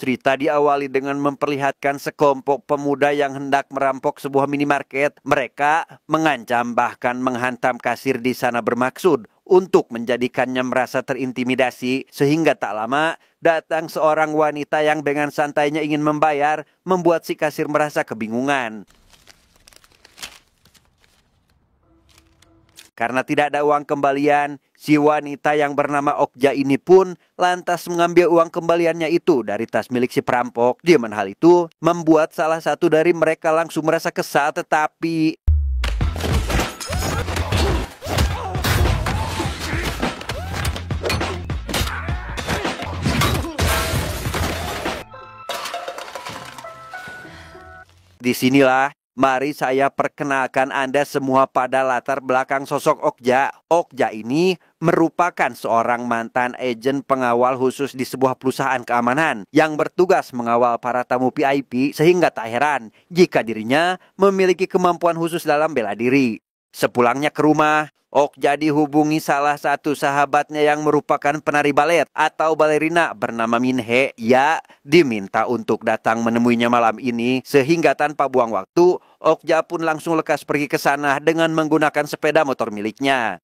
Cerita diawali dengan memperlihatkan sekelompok pemuda yang hendak merampok sebuah minimarket. Mereka mengancam bahkan menghantam kasir di sana bermaksud untuk menjadikannya merasa terintimidasi, sehingga tak lama datang seorang wanita yang dengan santainya ingin membayar, membuat si kasir merasa kebingungan. Karena tidak ada uang kembalian, si wanita yang bernama Okja ini pun lantas mengambil uang kembaliannya itu dari tas milik si perampok. Di mana hal itu membuat salah satu dari mereka langsung merasa kesal, tetapi disinilah mari saya perkenalkan Anda semua pada latar belakang sosok Okja. Okja ini merupakan seorang mantan agen pengawal khusus di sebuah perusahaan keamanan yang bertugas mengawal para tamu VIP, sehingga tak heran jika dirinya memiliki kemampuan khusus dalam bela diri. Sepulangnya ke rumah, Okja dihubungi salah satu sahabatnya yang merupakan penari balet atau balerina bernama Minhe. Ia diminta untuk datang menemuinya malam ini, sehingga tanpa buang waktu, Okja pun langsung lekas pergi ke sana dengan menggunakan sepeda motor miliknya.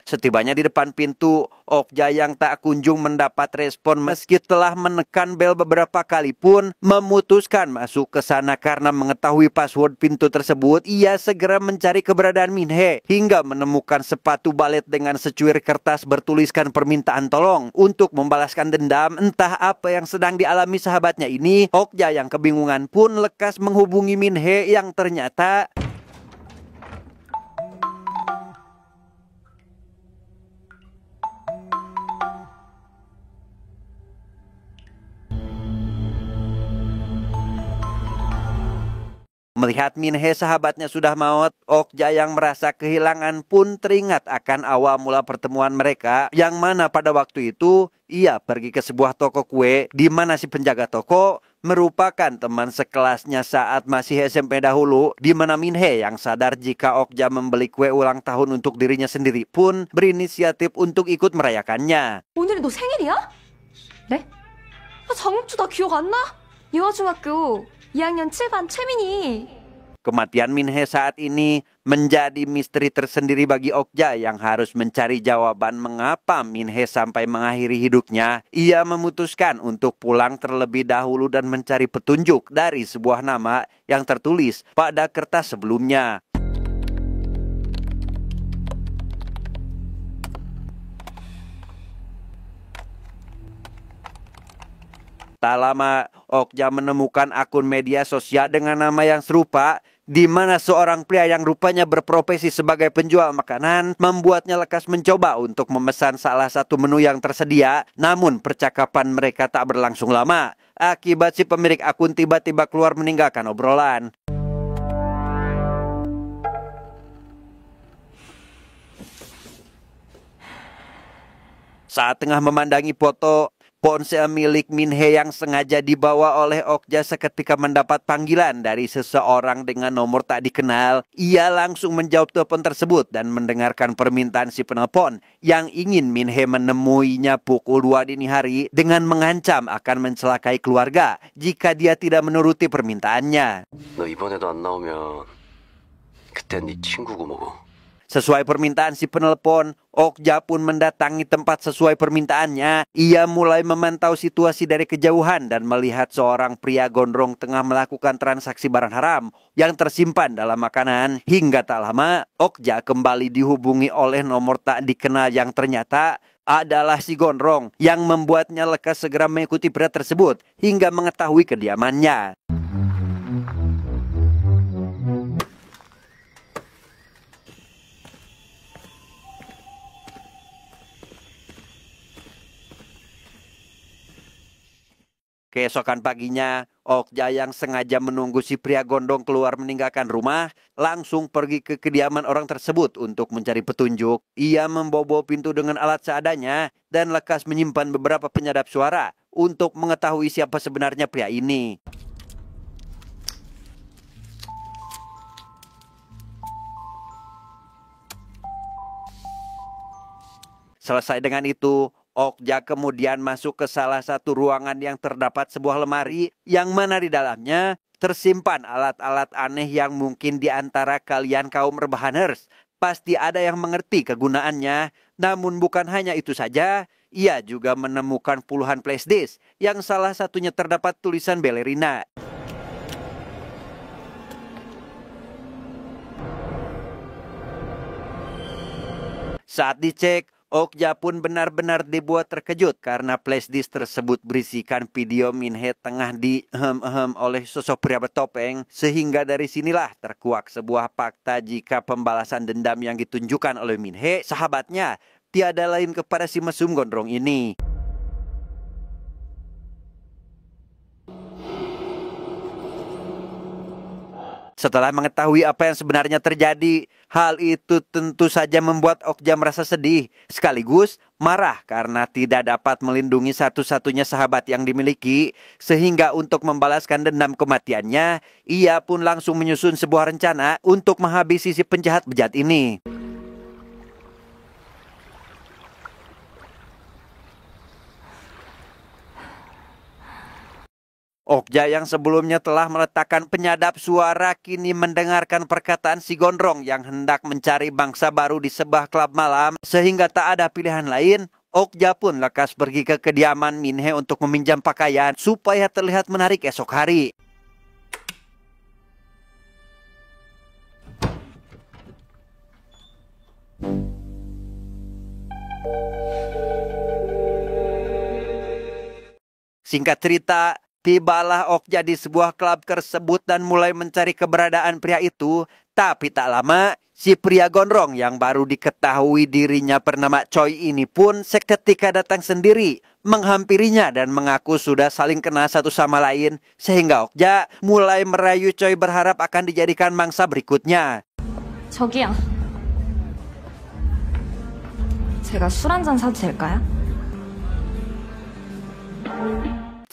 Setibanya di depan pintu, Okja yang tak kunjung mendapat respon meski telah menekan bel beberapa kali pun memutuskan masuk ke sana karena mengetahui password pintu tersebut. Ia segera mencari keberadaan Minhe hingga menemukan sepatu balet dengan secuir kertas bertuliskan permintaan tolong untuk membalaskan dendam. Entah apa yang sedang dialami sahabatnya ini, Okja yang kebingungan pun lekas menghubungi Minhe yang ternyata melihat Minhe sahabatnya sudah maut. Okja yang merasa kehilangan pun teringat akan awal mula pertemuan mereka, yang mana pada waktu itu ia pergi ke sebuah toko kue di mana si penjaga toko merupakan teman sekelasnya saat masih SMP dahulu, di mana Minhe yang sadar jika Okja membeli kue ulang tahun untuk dirinya sendiri pun berinisiatif untuk ikut merayakannya. 오늘이 너 생일이야? 네? 장육주 나 기억 안 나? 유아중학교 2학년 7반 최민희. Kematian Minhe saat ini menjadi misteri tersendiri bagi Okja yang harus mencari jawaban mengapa Minhe sampai mengakhiri hidupnya. Ia memutuskan untuk pulang terlebih dahulu dan mencari petunjuk dari sebuah nama yang tertulis pada kertas sebelumnya. Tak lama, Okja menemukan akun media sosial dengan nama yang serupa, di mana seorang pria yang rupanya berprofesi sebagai penjual makanan membuatnya lekas mencoba untuk memesan salah satu menu yang tersedia. Namun percakapan mereka tak berlangsung lama, akibat si pemilik akun tiba-tiba keluar meninggalkan obrolan. Saat tengah memandangi foto ponsel milik Minhe yang sengaja dibawa oleh Okja, seketika mendapat panggilan dari seseorang dengan nomor tak dikenal. Ia langsung menjawab telepon tersebut dan mendengarkan permintaan si penelpon yang ingin Minhe menemuinya pukul 2 dini hari dengan mengancam akan mencelakai keluarga jika dia tidak menuruti permintaannya. 너 이번에도 안 나오면 그땐 네 친구고 뭐고. Sesuai permintaan si penelpon, Okja pun mendatangi tempat sesuai permintaannya. Ia mulai memantau situasi dari kejauhan dan melihat seorang pria gondrong tengah melakukan transaksi barang haram yang tersimpan dalam makanan. Hingga tak lama, Okja kembali dihubungi oleh nomor tak dikenal yang ternyata adalah si gondrong, yang membuatnya lekas segera mengikuti pria tersebut hingga mengetahui kediamannya. Keesokan paginya, Okja yang sengaja menunggu si pria gondong keluar meninggalkan rumah, langsung pergi ke kediaman orang tersebut untuk mencari petunjuk. Ia membobol pintu dengan alat seadanya dan lekas menyimpan beberapa penyadap suara untuk mengetahui siapa sebenarnya pria ini. Selesai dengan itu, Okja kemudian masuk ke salah satu ruangan yang terdapat sebuah lemari yang mana di dalamnya tersimpan alat-alat aneh yang mungkin di antara kalian kaum rebahaners pasti ada yang mengerti kegunaannya. Namun bukan hanya itu saja, ia juga menemukan puluhan flashdisk yang salah satunya terdapat tulisan balerina. Saat dicek, Okja pun benar-benar dibuat terkejut karena flashdisk tersebut berisikan video Minhe tengah dihem-hem oleh sosok pria bertopeng, sehingga dari sinilah terkuak sebuah fakta jika pembalasan dendam yang ditunjukkan oleh Minhe, sahabatnya, tiada lain kepada si mesum gondrong ini. Setelah mengetahui apa yang sebenarnya terjadi, hal itu tentu saja membuat Okja merasa sedih, sekaligus marah karena tidak dapat melindungi satu-satunya sahabat yang dimiliki, sehingga untuk membalaskan dendam kematiannya, ia pun langsung menyusun sebuah rencana untuk menghabisi si penjahat bejat ini. Okja yang sebelumnya telah meletakkan penyadap suara kini mendengarkan perkataan si gondrong yang hendak mencari bangsa baru di sebuah klub malam, sehingga tak ada pilihan lain. Okja pun lekas pergi ke kediaman Minhe untuk meminjam pakaian supaya terlihat menarik esok hari. Singkat cerita, tibalah Okja di sebuah klub tersebut dan mulai mencari keberadaan pria itu. Tapi tak lama, si pria gondrong yang baru diketahui dirinya bernama Choi ini pun seketika datang sendiri, menghampirinya dan mengaku sudah saling kenal satu sama lain. Sehingga Okja mulai merayu Choi berharap akan dijadikan mangsa berikutnya. 저기요. 제가 술 한 잔 사도 될까요?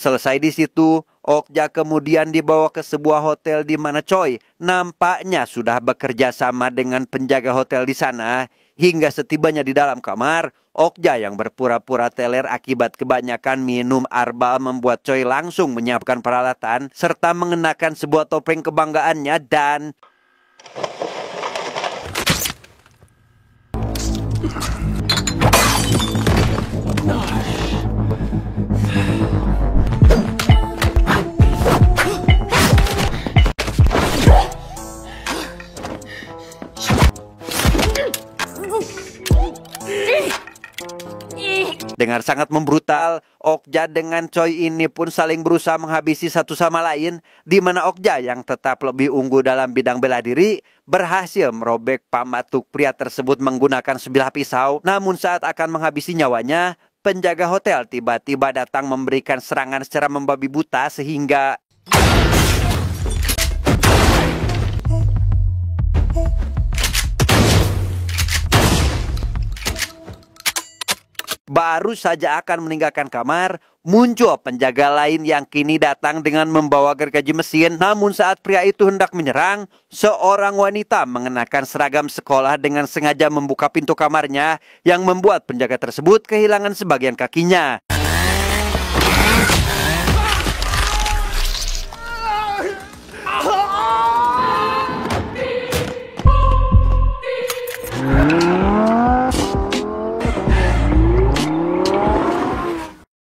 Selesai di situ, Okja kemudian dibawa ke sebuah hotel di mana Choi nampaknya sudah bekerja sama dengan penjaga hotel di sana. Hingga setibanya di dalam kamar, Okja yang berpura-pura teler akibat kebanyakan minum arbal membuat Choi langsung menyiapkan peralatan serta mengenakan sebuah topeng kebanggaannya dan... Dengan sangat membrutal, Okja dengan Choi ini pun saling berusaha menghabisi satu sama lain, di mana Okja yang tetap lebih unggul dalam bidang bela diri berhasil merobek pamatuk pria tersebut menggunakan sebilah pisau. Namun saat akan menghabisi nyawanya, penjaga hotel tiba-tiba datang memberikan serangan secara membabi buta sehingga... Baru saja akan meninggalkan kamar, muncul penjaga lain yang kini datang dengan membawa gergaji mesin. Namun saat pria itu hendak menyerang, seorang wanita mengenakan seragam sekolah dengan sengaja membuka pintu kamarnya yang membuat penjaga tersebut kehilangan sebagian kakinya.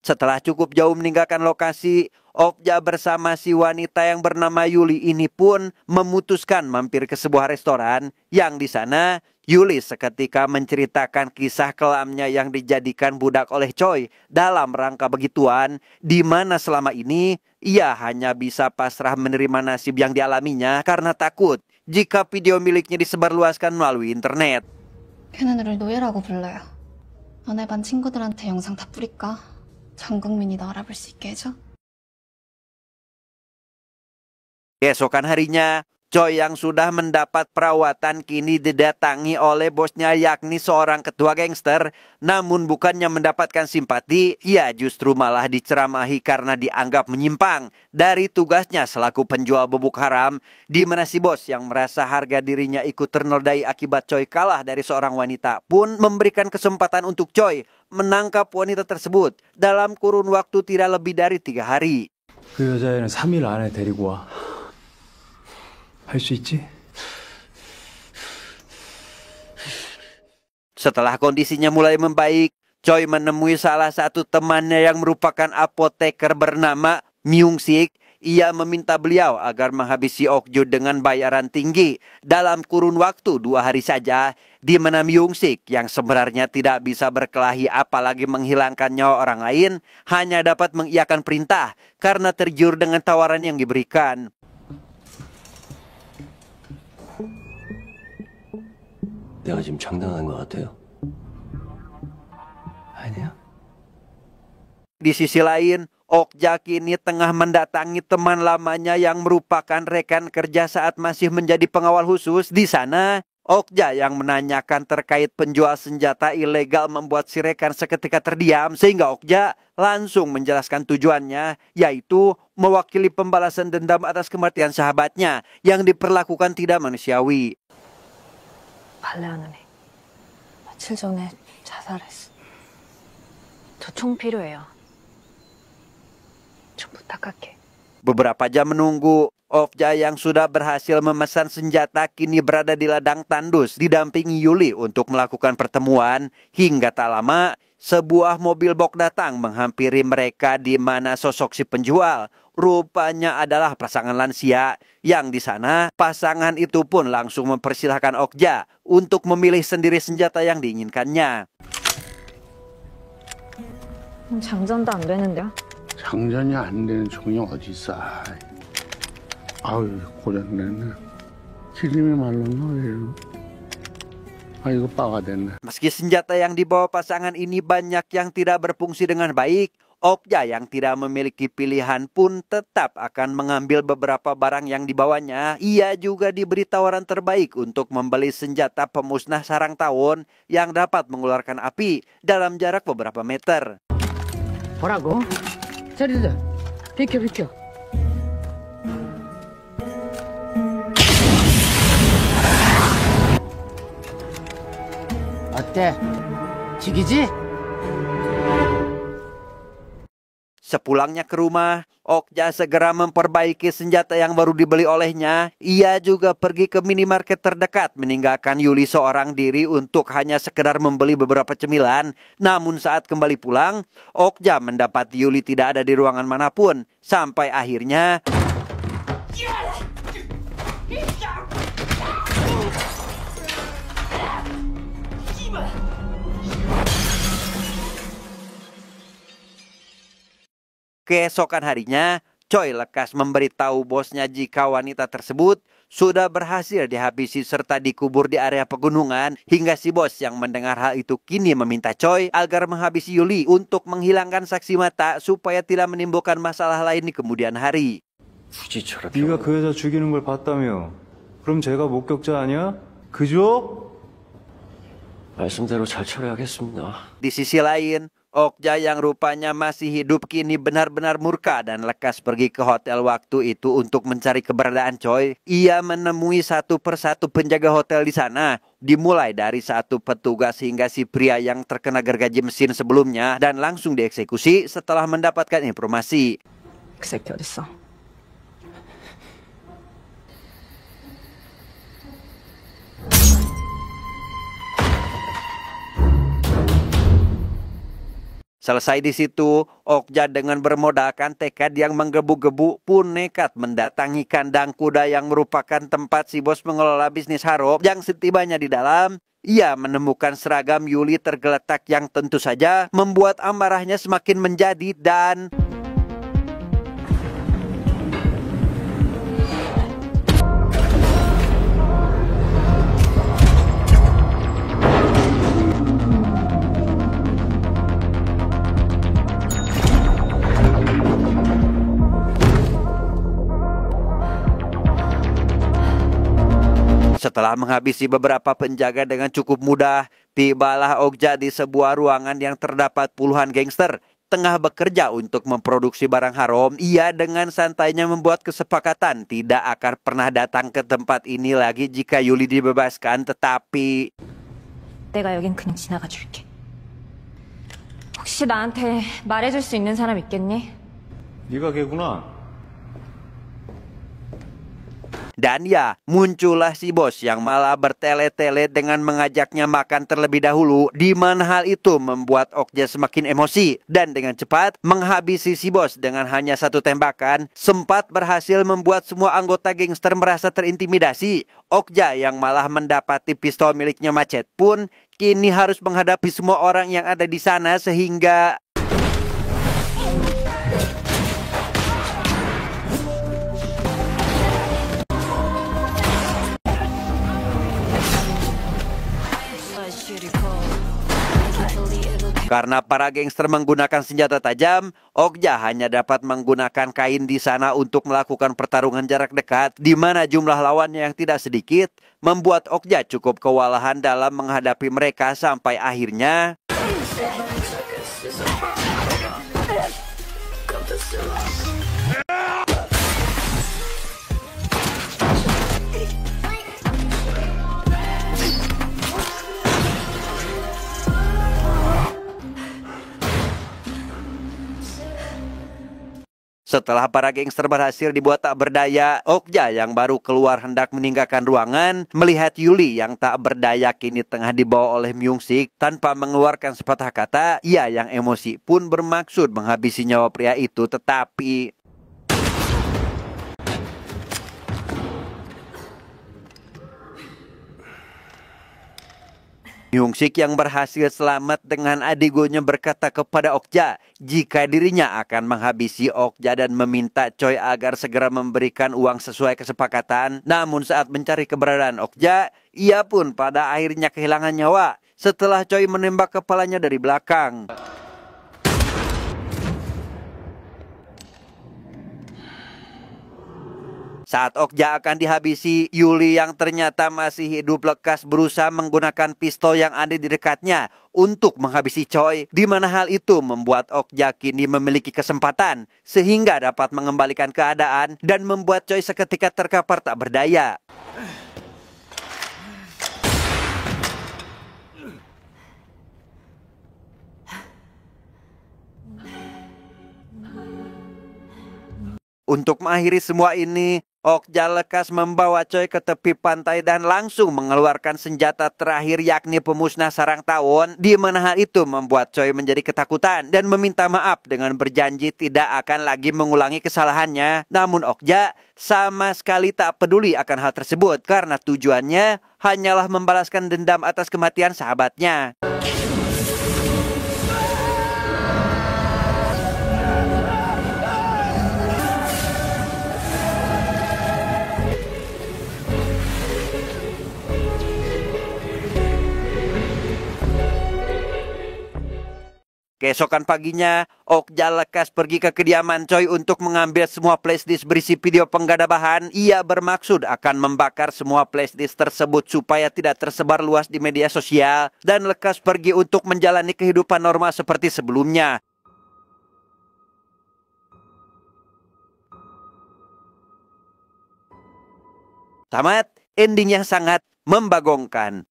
Setelah cukup jauh meninggalkan lokasi, Okja bersama si wanita yang bernama Yuli ini pun memutuskan mampir ke sebuah restoran yang di sana Yuli seketika menceritakan kisah kelamnya yang dijadikan budak oleh Choi dalam rangka begituan, di mana selama ini ia hanya bisa pasrah menerima nasib yang dialaminya karena takut jika video miliknya disebarluaskan melalui internet. 걔네들을 노예라고 불러요. 너네 반 친구들한테 영상 다 뿌릴까? 전 국민이 너 알아볼 수 있게 해줘. Keesokan harinya, Choi yang sudah mendapat perawatan kini didatangi oleh bosnya yakni seorang ketua gangster. Namun bukannya mendapatkan simpati, ia justru malah diceramahi karena dianggap menyimpang dari tugasnya selaku penjual bubuk haram. Di mana si bos yang merasa harga dirinya ikut ternodai akibat Choi kalah dari seorang wanita pun memberikan kesempatan untuk Choi menangkap wanita tersebut dalam kurun waktu tidak lebih dari 3 hari. 그 여자애는 3일 안에 데리고 와. 할 수 있지? Setelah kondisinya mulai membaik, Choi menemui salah satu temannya yang merupakan apoteker bernama Myung Sik. Ia meminta beliau agar menghabisi Ok-ju dengan bayaran tinggi dalam kurun waktu 2 hari saja, di mana Myung Sik yang sebenarnya tidak bisa berkelahi apalagi menghilangkan nyawa orang lain hanya dapat mengiyakan perintah karena tergiur dengan tawaran yang diberikan. 내가 지금 장난하는 것 같아요? 아니야. Di sisi lain, Okja kini tengah mendatangi teman lamanya yang merupakan rekan kerja saat masih menjadi pengawal khusus. Di sana, Okja yang menanyakan terkait penjual senjata ilegal membuat si rekan seketika terdiam, sehingga Okja langsung menjelaskan tujuannya, yaitu mewakili pembalasan dendam atas kematian sahabatnya yang diperlakukan tidak manusiawi. 발레하는 애. 며칠 전에 자살했어. 저 총 필요해요. 좀 부탁할게. Beberapa jam menunggu, Okja yang sudah berhasil memesan senjata kini berada di ladang tandus didampingi Yuli untuk melakukan pertemuan. Hingga tak lama, sebuah mobil box datang menghampiri mereka di mana sosok si penjual rupanya adalah pasangan lansia. Yang di sana pasangan itu pun langsung mempersilahkan Okja untuk memilih sendiri senjata yang diinginkannya. 장전도 안 되는데요? 장전이 안 되는 총이 어디 있어? 아유 고장냈네. 기름이 말랐나 왜 이러? 아 이거 빠가 됐네. Meski senjata yang dibawa pasangan ini banyak yang tidak berfungsi dengan baik, Okja yang tidak memiliki pilihan pun tetap akan mengambil beberapa barang yang dibawanya. Ia juga diberi tawaran terbaik untuk membeli senjata pemusnah sarang tawon yang dapat mengeluarkan api dalam jarak beberapa meter. 뭐라고? 자리들 비켜 비켜. 어때? 죽이지? Sepulangnya ke rumah, Okja segera memperbaiki senjata yang baru dibeli olehnya. Ia juga pergi ke minimarket terdekat meninggalkan Yuli seorang diri untuk hanya sekedar membeli beberapa cemilan. Namun saat kembali pulang, Okja mendapati Yuli tidak ada di ruangan manapun. Sampai akhirnya keesokan harinya, Choi lekas memberitahu bosnya jika wanita tersebut sudah berhasil dihabisi serta dikubur di area pegunungan. Hingga si bos yang mendengar hal itu kini meminta Choi agar menghabisi Yuli untuk menghilangkan saksi mata supaya tidak menimbulkan masalah lain di kemudian hari. 굳이 저렇게 네가 그 여자 죽이는 걸 봤다며. 그럼 제가 목격자 아니야? 그죠? 말씀대로 잘 처리하겠습니다. Di sisi lain, Okja yang rupanya masih hidup kini benar-benar murka dan lekas pergi ke hotel waktu itu untuk mencari keberadaan Choi. Ia menemui satu persatu penjaga hotel di sana, dimulai dari satu petugas hingga si pria yang terkena gergaji mesin sebelumnya dan langsung dieksekusi setelah mendapatkan informasi. 그 새끼 어딨어? Selesai di situ, Okja dengan bermodalkan tekad yang menggebu-gebu pun nekat mendatangi kandang kuda yang merupakan tempat si bos mengelola bisnis haram. Yang setibanya di dalam, ia menemukan seragam Yuli tergeletak yang tentu saja membuat amarahnya semakin menjadi dan Setelah menghabisi beberapa penjaga dengan cukup mudah, tibalah Okja di sebuah ruangan yang terdapat puluhan gangster. Tengah bekerja untuk memproduksi barang haram, ia dengan santainya membuat kesepakatan tidak akan pernah datang ke tempat ini lagi jika Yuli dibebaskan, tetapi 내가 여긴 그냥 지나가 줄게. 혹시 나한테 말해줄 수 있는 사람 있겠니? 네가 걔구나. dan ya, muncullah si bos yang malah bertele-tele dengan mengajaknya makan terlebih dahulu, di mana hal itu membuat Okja semakin emosi dan dengan cepat menghabisi si bos dengan hanya satu tembakan, sempat berhasil membuat semua anggota gangster merasa terintimidasi. Okja yang malah mendapati pistol miliknya Macet pun kini harus menghadapi semua orang yang ada di sana sehingga karena para gangster menggunakan senjata tajam, Okja hanya dapat menggunakan kain di sana untuk melakukan pertarungan jarak dekat, di mana jumlah lawannya yang tidak sedikit membuat Okja cukup kewalahan dalam menghadapi mereka sampai akhirnya setelah para gangster berhasil dibuat tak berdaya, Okja yang baru keluar hendak meninggalkan ruangan, melihat Yuli yang tak berdaya kini tengah dibawa oleh Myung-sik. Tanpa mengeluarkan sepatah kata, ia yang emosi pun bermaksud menghabisi nyawa pria itu, tetapi Myung-sik yang berhasil selamat dengan adigonya berkata kepada Okja jika dirinya akan menghabisi Okja dan meminta Choi agar segera memberikan uang sesuai kesepakatan. Namun saat mencari keberadaan Okja, ia pun pada akhirnya kehilangan nyawa setelah Choi menembak kepalanya dari belakang. Saat Okja akan dihabisi, Yuli yang ternyata masih hidup lekas berusaha menggunakan pistol yang ada di dekatnya untuk menghabisi Choi, di mana hal itu membuat Okja kini memiliki kesempatan sehingga dapat mengembalikan keadaan dan membuat Choi seketika terkapar tak berdaya. Untuk mengakhiri semua ini, Okja lekas membawa Choi ke tepi pantai dan langsung mengeluarkan senjata terakhir yakni pemusnah sarang tawon, di mana hal itu membuat Choi menjadi ketakutan dan meminta maaf dengan berjanji tidak akan lagi mengulangi kesalahannya. Namun Okja sama sekali tak peduli akan hal tersebut karena tujuannya hanyalah membalaskan dendam atas kematian sahabatnya. Keesokan paginya, Okja lekas pergi ke kediaman Choi untuk mengambil semua flashdisk berisi video penggadabahan. Ia bermaksud akan membakar semua flashdisk tersebut supaya tidak tersebar luas di media sosial dan lekas pergi untuk menjalani kehidupan normal seperti sebelumnya. Tamat, ending yang sangat membagongkan.